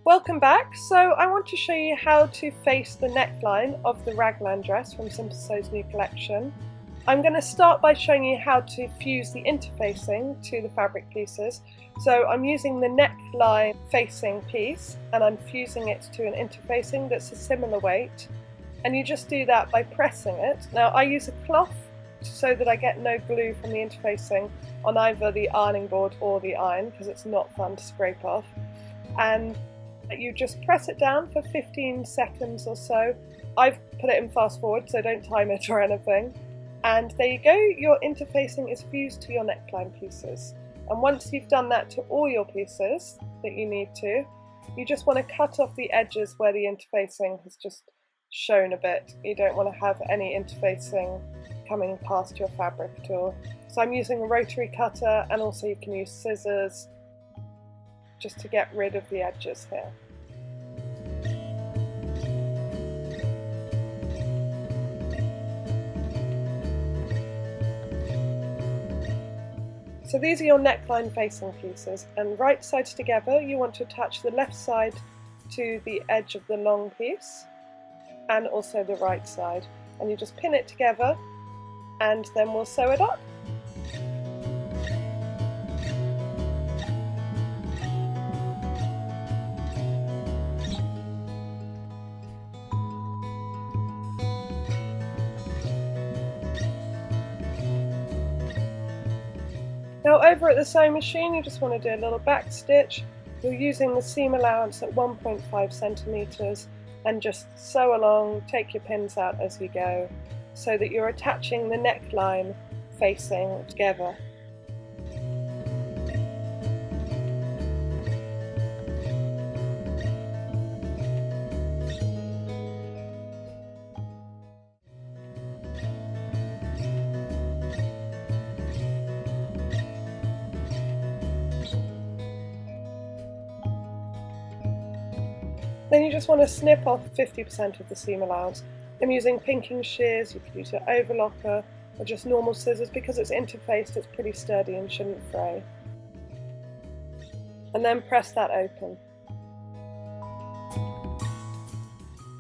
Welcome back. So I want to show you how to face the neckline of the raglan dress from Simple Sew's new collection. I'm going to start by showing you how to fuse the interfacing to the fabric pieces. So I'm using the neckline facing piece and I'm fusing it to an interfacing that's a similar weight, and you just do that by pressing it. Now I use a cloth so that I get no glue from the interfacing on either the ironing board or the iron, because it's not fun to scrape off. And you just press it down for 15 seconds or so. I've put it in fast forward, so don't time it or anything. And there you go, your interfacing is fused to your neckline pieces. And once you've done that to all your pieces that you need to, you just want to cut off the edges where the interfacing has just shown a bit. You don't want to have any interfacing coming past your fabric at all. So I'm using a rotary cutter, and also you can use scissors just to get rid of the edges here. So these are your neckline facing pieces, and right sides together you want to attach the left side to the edge of the long piece and also the right side, and you just pin it together and then we'll sew it up. Now over at the sewing machine you just want to do a little back stitch. You're using the seam allowance at 1.5 centimeters and just sew along, take your pins out as you go, so that you're attaching the neckline facing together. Then you just want to snip off 50% of the seam allowance. I'm using pinking shears, you could use an overlocker or just normal scissors. Because it's interfaced, it's pretty sturdy and shouldn't fray. And then press that open.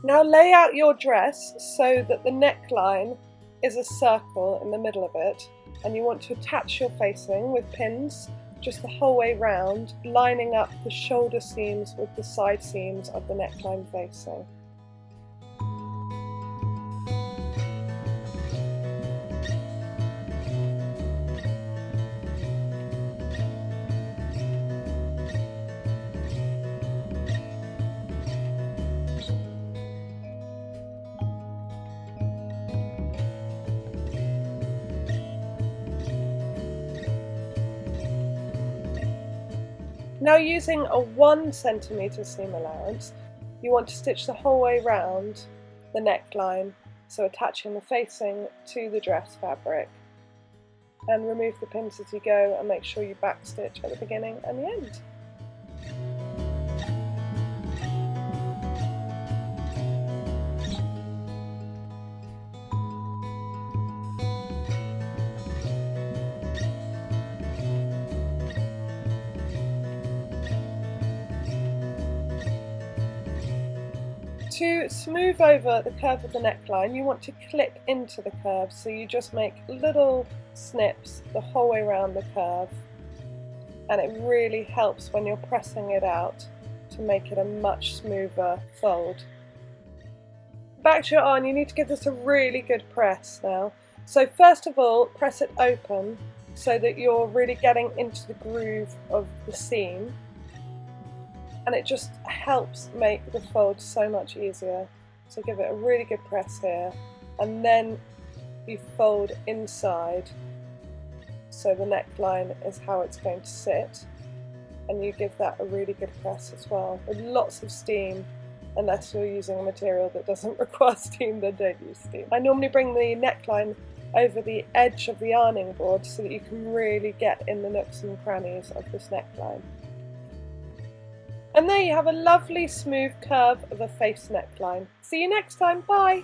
Now lay out your dress so that the neckline is a circle in the middle of it, and you want to attach your facing with pins just the whole way round, lining up the shoulder seams with the side seams of the neckline facing. Now using a 1 centimeter seam allowance, you want to stitch the whole way round the neckline, so attaching the facing to the dress fabric, and remove the pins as you go and make sure you backstitch at the beginning and the end. To smooth over the curve of the neckline, you want to clip into the curve, so you just make little snips the whole way around the curve, and it really helps when you're pressing it out to make it a much smoother fold. Back to your iron, you need to give this a really good press now. So first of all, press it open so that you're really getting into the groove of the seam. And it just helps make the fold so much easier. So give it a really good press here, and then you fold inside, so the neckline is how it's going to sit, and you give that a really good press as well, with lots of steam. Unless you're using a material that doesn't require steam, then don't use steam. I normally bring the neckline over the edge of the ironing board so that you can really get in the nooks and crannies of this neckline. And there you have a lovely smooth curve of a face neckline. See you next time, bye!